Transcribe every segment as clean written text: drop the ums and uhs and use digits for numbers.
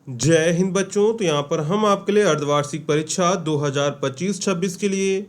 जय हिंद बच्चों। तो यहाँ पर हम आपके लिए अर्धवार्षिक परीक्षा 2025-26 के लिए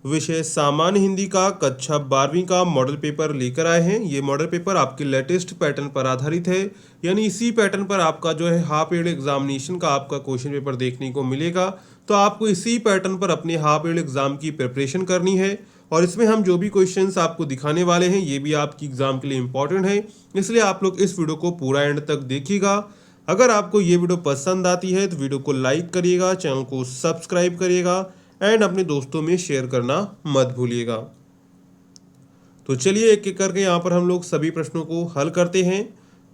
विषय सामान्य हिंदी का कक्षा 12वीं का मॉडल पेपर लेकर आए हैं। ये मॉडल पेपर आपके लेटेस्ट पैटर्न पर आधारित है, यानी इसी पैटर्न पर आपका जो है हाफ ईयरली एग्जामिनेशन का आपका क्वेश्चन पेपर देखने को मिलेगा। तो आपको इसी पैटर्न पर अपने हाफ ईयरली एग्जाम की प्रिपरेशन करनी है और इसमें हम जो भी क्वेश्चंस आपको दिखाने वाले हैं ये भी आपकी एग्जाम के लिए इंपॉर्टेंट है, इसलिए आप लोग इस वीडियो को पूरा एंड तक देखिएगा। अगर आपको ये वीडियो पसंद आती है तो वीडियो को लाइक करिएगा, चैनल को सब्सक्राइब करिएगा एंड अपने दोस्तों में शेयर करना मत भूलिएगा। तो चलिए एक एक करके यहाँ पर हम लोग सभी प्रश्नों को हल करते हैं।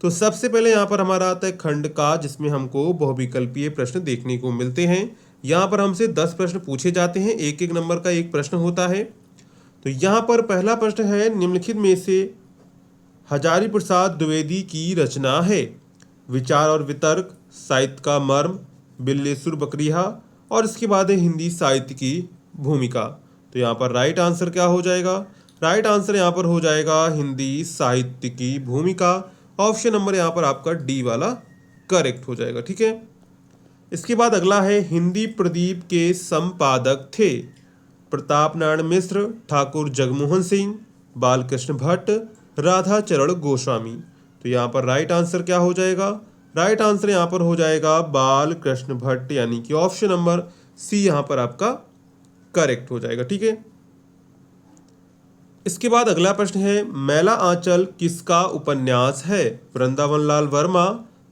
तो सबसे पहले यहाँ पर हमारा आता है खंड का, जिसमें हमको बहुविकल्पीय प्रश्न देखने को मिलते हैं। यहाँ पर हमसे 10 प्रश्न पूछे जाते हैं, एक एक नंबर का एक प्रश्न होता है। तो यहाँ पर पहला प्रश्न है, निम्नलिखित में से हजारी प्रसाद द्विवेदी की रचना है विचार और वितर्क, साहित्य का मर्म, बिल्लेसुर बकरिया और इसके बाद है हिंदी साहित्य की भूमिका। तो यहाँ पर राइट आंसर क्या हो जाएगा? राइट आंसर यहाँ पर हो जाएगा हिंदी साहित्य की भूमिका। ऑप्शन नंबर यहाँ पर आपका डी वाला करेक्ट हो जाएगा। ठीक है, इसके बाद अगला है, हिंदी प्रदीप के संपादक थे प्रताप नारायण मिश्र, ठाकुर जगमोहन सिंह, बालकृष्ण भट्ट, राधा चरण गोस्वामी। तो यहाँ पर राइट आंसर क्या हो जाएगा? राइट आंसर यहाँ पर हो जाएगा बाल कृष्ण भट्ट, यानी कि ऑप्शन नंबर सी यहाँ पर आपका करेक्ट हो जाएगा। ठीक है, इसके बाद अगला प्रश्न है, मैला आंचल किसका उपन्यास है? वृंदावन लाल वर्मा,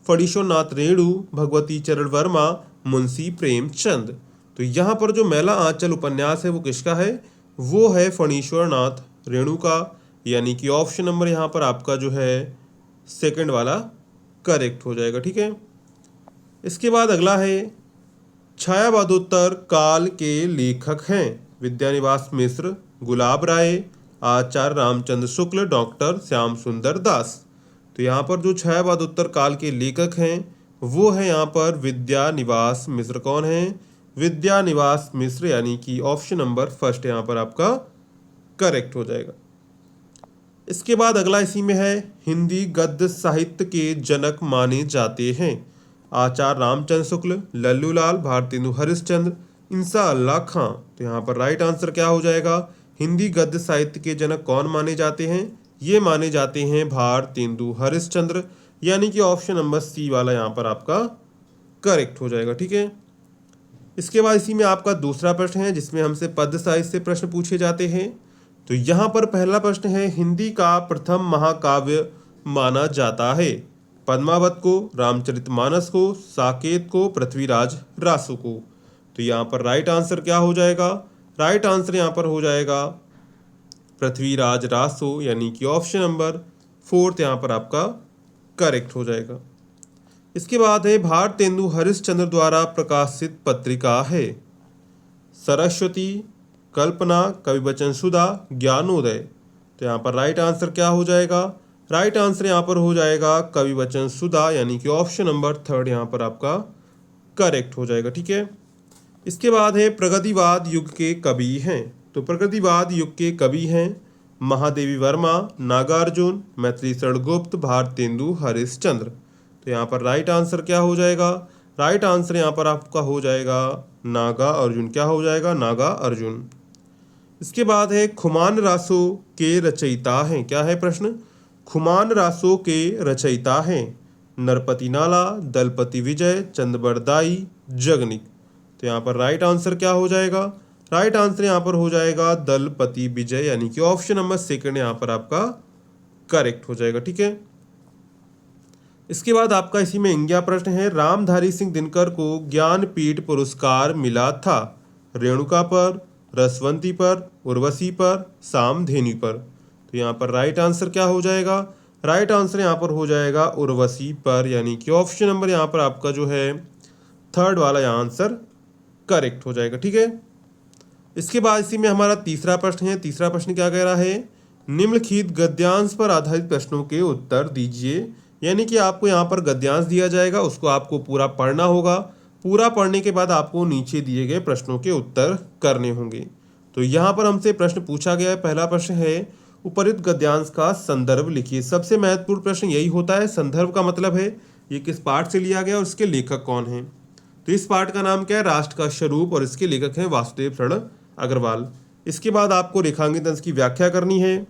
फणीश्वरनाथ रेणु, भगवती चरण वर्मा, मुंशी प्रेमचंद। तो यहाँ पर जो मैला आंचल उपन्यास है वो किसका है? वो है फणीश्वरनाथ रेणु का, यानी कि ऑप्शन नंबर यहाँ पर आपका जो है सेकंड वाला करेक्ट हो जाएगा। ठीक है, इसके बाद अगला है, छायावादोत्तर काल के लेखक हैं विद्यानिवास मिश्र, गुलाब राय, आचार्य रामचंद्र शुक्ल, डॉक्टर श्याम सुंदर दास। तो यहाँ पर जो छायावादोत्तर काल के लेखक हैं वो है यहाँ पर विद्यानिवास मिश्र। कौन है? विद्यानिवास मिश्र, यानी कि ऑप्शन नंबर फर्स्ट यहाँ पर आपका करेक्ट हो जाएगा। इसके बाद अगला इसी में है, हिंदी गद्य साहित्य के जनक माने जाते हैं आचार्य रामचंद्र शुक्ल, लल्लूलाल, भारतेंदु हरिश्चंद्र, इंसा अल्लाह खां। तो यहाँ पर राइट आंसर क्या हो जाएगा? हिंदी गद्य साहित्य के जनक कौन माने जाते हैं? ये माने जाते हैं भारतेंदु हरिश्चंद्र, यानी कि ऑप्शन नंबर सी वाला यहाँ पर आपका करेक्ट हो जाएगा। ठीक है, इसके बाद इसी में आपका दूसरा प्रश्न है जिसमें हमसे पद्य साहित्य से प्रश्न पूछे जाते हैं। तो यहाँ पर पहला प्रश्न है, हिंदी का प्रथम महाकाव्य माना जाता है पद्मावत को, रामचरितमानस को, साकेत को, पृथ्वीराज रासो को। तो यहाँ पर राइट आंसर क्या हो जाएगा? राइट आंसर यहाँ पर हो जाएगा पृथ्वीराज रासो, यानी कि ऑप्शन नंबर फोर्थ यहाँ पर आपका करेक्ट हो जाएगा। इसके बाद है, भारतेंदु हरिश्चंद्र द्वारा प्रकाशित पत्रिका है सरस्वती, कल्पना, कवि वचन सुधा, ज्ञानोदय। तो यहाँ पर राइट आंसर क्या हो जाएगा? राइट आंसर यहाँ पर हो जाएगा कवि वचन सुधा, यानी कि ऑप्शन नंबर थर्ड यहाँ पर आपका करेक्ट हो जाएगा। ठीक है, इसके बाद है, प्रगतिवाद युग के कवि हैं। तो प्रगतिवाद युग के कवि हैं महादेवी वर्मा, नागार्जुन, मैथिली शरण गुप्त, भारतेंदु हरिश्चंद्र। तो यहाँ पर राइट आंसर क्या हो जाएगा? राइट आंसर यहाँ पर आपका हो जाएगा नागा अर्जुन। क्या हो जाएगा? नागा अर्जुन। इसके बाद है, खुमान रासो के रचयिता हैं। क्या है प्रश्न? खुमान रासो के रचयिता हैं नरपति नाला, दलपति विजय, चंद्रबरदाई, जगनिक। तो यहाँ पर राइट आंसर क्या हो जाएगा? राइट आंसर यहाँ पर हो जाएगा दलपति विजय, यानी कि ऑप्शन नंबर सेकंड यहाँ पर आपका करेक्ट हो जाएगा। ठीक है, इसके बाद आपका इसी में इंग्या प्रश्न है, रामधारी सिंह दिनकर को ज्ञानपीठ पुरस्कार मिला था रेणुका पर, रसवंती पर, उर्वशी पर, सामधेनु पर। तो यहाँ पर राइट आंसर क्या हो जाएगा? राइट आंसर यहाँ पर हो जाएगा उर्वशी पर, यानी कि ऑप्शन नंबर यहाँ पर आपका जो है थर्ड वाला यहाँ आंसर करेक्ट हो जाएगा। ठीक है, इसके बाद इसी में हमारा तीसरा प्रश्न है। तीसरा प्रश्न क्या कह रहा है, निम्नलिखित गद्यांश पर आधारित प्रश्नों के उत्तर दीजिए। यानी कि आपको यहाँ पर गद्यांश दिया जाएगा, उसको आपको पूरा पढ़ना होगा। पूरा पढ़ने के बाद आपको नीचे दिए गए प्रश्नों के उत्तर करने होंगे। तो यहाँ पर हमसे प्रश्न पूछा गया है। पहला प्रश्न है, उपयुक्त गद्यांश का संदर्भ लिखिए। सबसे महत्वपूर्ण प्रश्न यही होता है। संदर्भ का मतलब है ये किस पाठ से लिया गया और इसके लेखक कौन हैं। तो इस पाठ का नाम क्या है, राष्ट्र का स्वरूप, और इसके लेखक हैं वासुदेव शरण अग्रवाल। इसके बाद आपको रेखांकित अंश की व्याख्या करनी है।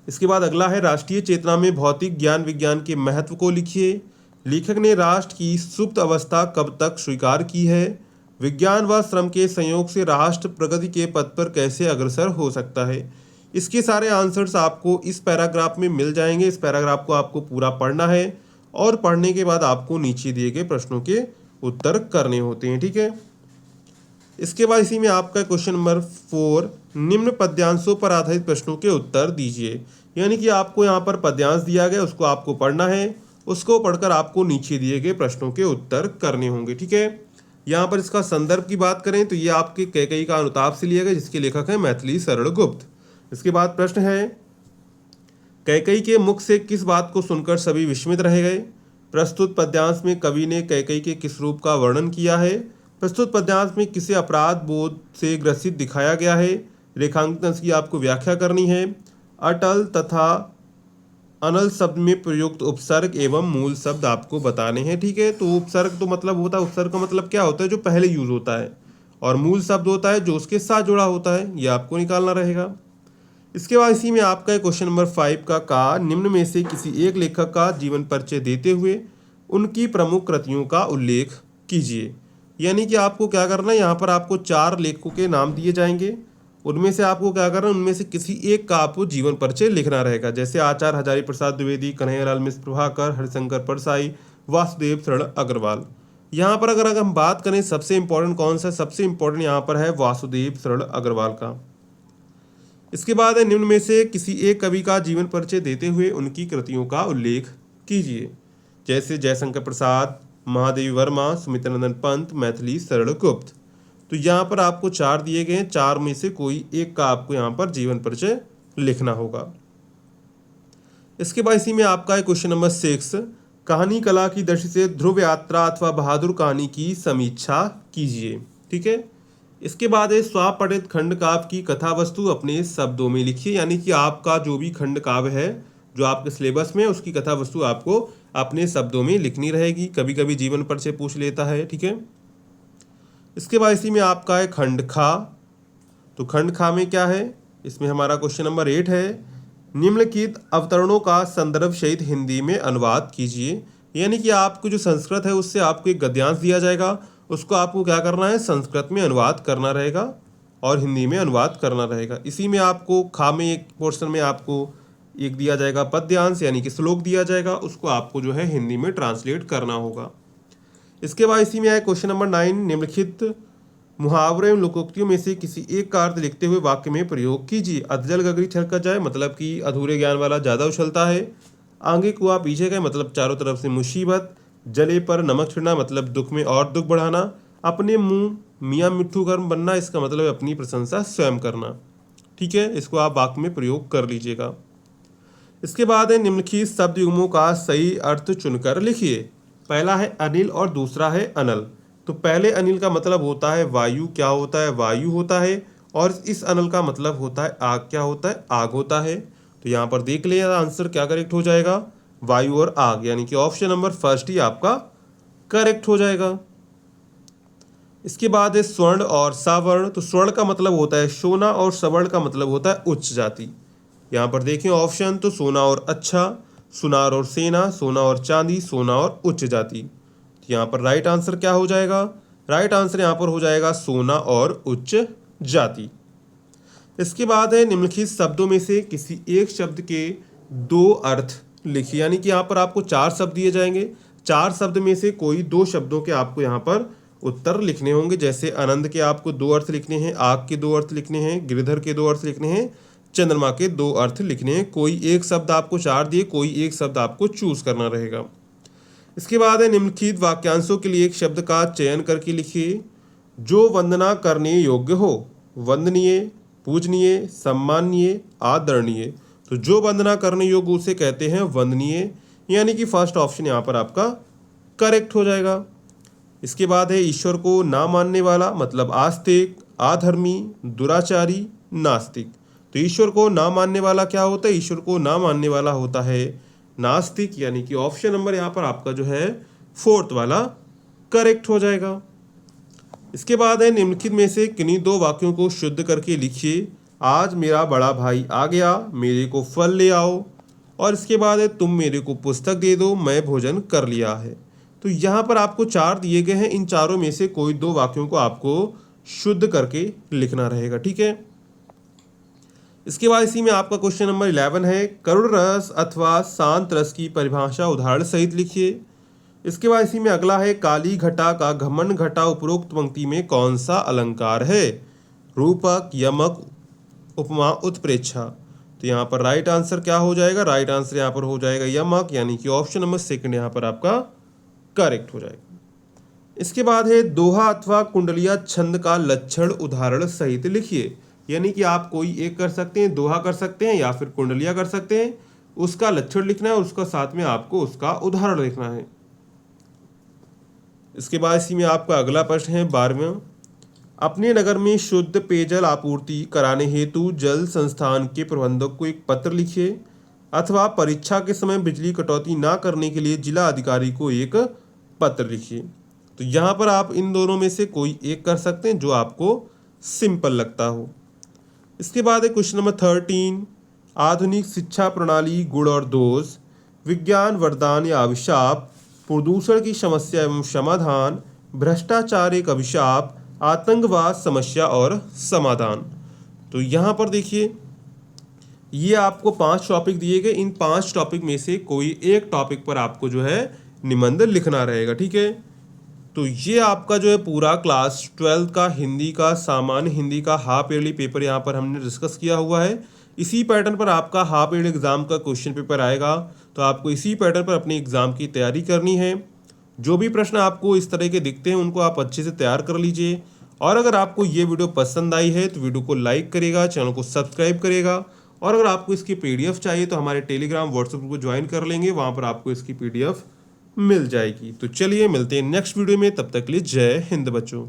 इसके बाद अगला है राष्ट्रीय चेतना में भौतिक ज्ञान विज्ञान के महत्व को लिखिए। लेखक ने राष्ट्र की सुप्त अवस्था कब तक स्वीकार की है। विज्ञान व श्रम के संयोग से राष्ट्र प्रगति के पथ पर कैसे अग्रसर हो सकता है। इसके सारे आंसर्स आपको इस पैराग्राफ में मिल जाएंगे। इस पैराग्राफ को आपको पूरा पढ़ना है और पढ़ने के बाद आपको नीचे दिए गए प्रश्नों के उत्तर करने होते हैं, ठीक है। इसके बाद इसी में आपका क्वेश्चन नंबर 4, निम्न पद्यांशों पर आधारित प्रश्नों के उत्तर दीजिए। यानी कि आपको यहाँ पर पद्यांश दिया गया, उसको आपको पढ़ना है, उसको पढ़कर आपको नीचे दिए गए प्रश्नों के उत्तर करने होंगे, ठीक है। यहाँ पर इसका संदर्भ की बात करें तो ये आपके कैकेयी का अनुताप से लिया गया, जिसके लेखक हैं मैथिली शरण गुप्त। इसके बाद प्रश्न है, कैकेयी के मुख से किस बात को सुनकर सभी विस्मित रह गए। प्रस्तुत पद्यांश में कवि ने कैकेयी के किस रूप का वर्णन किया है। प्रस्तुत पद्यांश में किसे अपराध बोध से ग्रसित दिखाया गया है। रेखांकित अंश की आपको व्याख्या करनी है। अटल तथा अनल शब्द में प्रयुक्त उपसर्ग एवं मूल शब्द आपको बताने हैं, ठीक है। तो उपसर्ग तो मतलब होता है, उपसर्ग का मतलब क्या होता है, जो पहले यूज होता है, और मूल शब्द होता है जो उसके साथ जुड़ा होता है, ये आपको निकालना रहेगा। इसके बाद इसी में आपका क्वेश्चन नंबर 5 का निम्न में से किसी एक लेखक का जीवन परिचय देते हुए उनकी प्रमुख कृतियों का उल्लेख कीजिए। यानी कि आपको क्या करना है, यहाँ पर आपको 4 लेखकों के नाम दिए जाएंगे, उनमें से आपको क्या करना है, उनमें से किसी एक का आपको जीवन परिचय लिखना रहेगा। जैसे आचार्य हजारी प्रसाद द्विवेदी, कन्हैयालाल मिश्र प्रभाकर, हरिशंकर परसाई, वासुदेव शरण अग्रवाल। यहाँ पर अगर हम बात करें सबसे इंपॉर्टेंट कौन सा, सबसे इंपॉर्टेंट यहाँ पर है वासुदेव शरण अग्रवाल का। इसके बाद है, निम्न में से किसी एक कवि का जीवन परिचय देते हुए उनकी कृतियों का उल्लेख कीजिए। जैसे जयशंकर प्रसाद, महादेवी वर्मा, सुमित्रानंदन पंत, मैथिली शरण गुप्त। तो यहाँ पर आपको 4 दिए गए हैं, 4 में से कोई एक का आपको यहाँ पर जीवन परिचय लिखना होगा। इसके बाद इसी में आपका है क्वेश्चन नंबर 6, कहानी कला की दृष्टि से ध्रुव यात्रा अथवा बहादुर कहानी की समीक्षा कीजिए, ठीक है। इसके बाद है, स्वापठित खंड काव्य की कथा वस्तु अपने शब्दों में लिखिए। यानी कि आपका जो भी खंड काव्य है जो आपके सिलेबस में, उसकी कथा वस्तु आपको अपने शब्दों में लिखनी रहेगी। कभी कभी जीवन परिचय पूछ लेता है, ठीक है। इसके बाद इसी में आपका है खंड खा। तो खंड खा में क्या है, इसमें हमारा क्वेश्चन नंबर 8 है, निम्नलिखित अवतरणों का संदर्भ सहित हिंदी में अनुवाद कीजिए। यानी कि आपको जो संस्कृत है उससे आपको एक गद्यांश दिया जाएगा, उसको आपको क्या करना है, संस्कृत में अनुवाद करना रहेगा और हिंदी में अनुवाद करना रहेगा। इसी में आपको खा में एक पोर्शन में आपको एक दिया जाएगा पद्यांश, यानी कि श्लोक दिया जाएगा, उसको आपको जो है हिंदी में ट्रांसलेट करना होगा। इसके बाद इसी में आए क्वेश्चन नंबर 9, निम्नलिखित मुहावरे एवं लोकोक्तियों में से किसी एक का अर्थ लिखते हुए वाक्य में प्रयोग कीजिए। अधजल गगरी छलकत जाए, मतलब कि अधूरे ज्ञान वाला ज़्यादा उछलता है। आगे कुआ पीछे गए, मतलब चारों तरफ से मुसीबत। जले पर नमक छिड़ना, मतलब दुख में और दुख बढ़ाना। अपने मुंह मियाँ मिट्ठू गर्म बनना, इसका मतलब है अपनी प्रशंसा स्वयं करना, ठीक है। इसको आप वाक्य में प्रयोग कर लीजिएगा। इसके बाद है, निम्नलिखित शब्द युग्मों का सही अर्थ चुनकर लिखिए। पहला है अनिल और दूसरा है अनल। तो पहले अनिल का मतलब होता है वायु, क्या होता है, वायु होता है। और इस अनल का मतलब होता है आग, क्या होता है, आग होता है। तो यहाँ पर देख ले आंसर क्या करेक्ट हो जाएगा, वायु और आग, यानी कि ऑप्शन नंबर फर्स्ट ही आपका करेक्ट हो जाएगा। इसके बाद है स्वर्ण और सवर्ण। तो स्वर्ण का मतलब होता है सोना और सवर्ण का मतलब होता है उच्च जाति। यहाँ पर देखें ऑप्शन, तो सोना और अच्छा, सुनार और सेना, सोना और चांदी, सोना और उच्च जाति। तो यहाँ पर राइट आंसर क्या हो जाएगा, राइट आंसर यहाँ पर हो जाएगा सोना और उच्च जाति। इसके बाद है, निम्नलिखित शब्दों में से किसी एक शब्द के 2 अर्थ लिखिए। यानी कि यहाँ पर आपको 4 शब्द दिए जाएंगे, 4 शब्द में से कोई 2 शब्दों के आपको यहाँ पर उत्तर लिखने होंगे। जैसे आनंद के आपको 2 अर्थ लिखने हैं, आग के 2 अर्थ लिखने हैं, गिरधर के 2 अर्थ लिखने हैं, चंद्रमा के 2 अर्थ लिखने हैं। कोई एक शब्द आपको 4 दिए, कोई एक शब्द आपको चूज करना रहेगा। इसके बाद है, निम्नलिखित वाक्यांशों के लिए एक शब्द का चयन करके लिखिए जो वंदना करने योग्य हो। वंदनीय, पूजनीय, सम्माननीय, आदरणीय। तो जो वंदना करने योग्य उसे कहते हैं वंदनीय, यानी कि फर्स्ट ऑप्शन यहाँ पर आपका करेक्ट हो जाएगा। इसके बाद है, ईश्वर को ना मानने वाला, मतलब आस्तिक, अधर्मी, दुराचारी, नास्तिक। तो ईश्वर को ना मानने वाला क्या होता है, ईश्वर को ना मानने वाला होता है नास्तिक, यानी कि ऑप्शन नंबर यहाँ पर आपका जो है फोर्थ वाला करेक्ट हो जाएगा। इसके बाद है निम्नलिखित में से किन्हीं दो वाक्यों को शुद्ध करके लिखिए। आज मेरा बड़ा भाई आ गया, मेरे को फल ले आओ। और इसके बाद है तुम मेरे को पुस्तक दे दो, मैं भोजन कर लिया है। तो यहाँ पर आपको 4 दिए गए हैं, इन चारों में से कोई 2 वाक्यों को आपको शुद्ध करके लिखना रहेगा, ठीक है। इसके बाद इसी में आपका क्वेश्चन नंबर 11 है, करुण रस अथवा शांत रस की परिभाषा उदाहरण सहित लिखिए। इसके बाद इसी में अगला है, काली घटा का घमंड घटा उपरोक्त पंक्ति में कौन सा अलंकार है? रूपक, यमक, उपमा, उत्प्रेक्षा। तो यहाँ पर राइट आंसर क्या हो जाएगा? राइट आंसर यहाँ पर हो जाएगा यमक, यानी कि ऑप्शन नंबर सेकंड यहाँ पर आपका करेक्ट हो जाएगा। इसके बाद है दोहा अथवा कुंडलिया छंद का लक्षण उदाहरण सहित लिखिए। यानी कि आप कोई एक कर सकते हैं, दोहा कर सकते हैं या फिर कुंडलिया कर सकते हैं, उसका लक्षण लिखना है और उसका साथ में आपको उसका उदाहरण लिखना है। इसके बाद इसी में आपका अगला प्रश्न है 12वां, अपने नगर में शुद्ध पेयजल आपूर्ति कराने हेतु जल संस्थान के प्रबंधक को एक पत्र लिखिए, अथवा परीक्षा के समय बिजली कटौती ना करने के लिए जिला अधिकारी को एक पत्र लिखिए। तो यहाँ पर आप इन दोनों में से कोई एक कर सकते हैं जो आपको सिंपल लगता हो। इसके बाद है क्वेश्चन नंबर 13, आधुनिक शिक्षा प्रणाली गुण और दोष, विज्ञान वरदान या अभिशाप, प्रदूषण की समस्या एवं समाधान, भ्रष्टाचार एक अभिशाप, आतंकवाद समस्या और समाधान। तो यहाँ पर देखिए ये आपको 5 टॉपिक दिए गए, इन 5 टॉपिक में से कोई एक टॉपिक पर आपको जो है निबंध लिखना रहेगा, ठीक है। तो ये आपका जो है पूरा क्लास 12 का हिंदी का सामान्य हिंदी का हाफ ईयरली पेपर यहाँ पर हमने डिस्कस किया हुआ है। इसी पैटर्न पर आपका हाफ ईयरली एग्जाम का क्वेश्चन पेपर आएगा, तो आपको इसी पैटर्न पर अपने एग्जाम की तैयारी करनी है। जो भी प्रश्न आपको इस तरह के दिखते हैं उनको आप अच्छे से तैयार कर लीजिए। और अगर आपको ये वीडियो पसंद आई है तो वीडियो को लाइक करेगा, चैनल को सब्सक्राइब करेगा। और अगर आपको इसकी पीडीएफ चाहिए तो हमारे टेलीग्राम व्हाट्सएप को ज्वाइन कर लेंगे, वहाँ पर आपको इसकी पीडीएफ मिल जाएगी। तो चलिए मिलते हैं नेक्स्ट वीडियो में, तब तक के लिए जय हिंद बच्चों।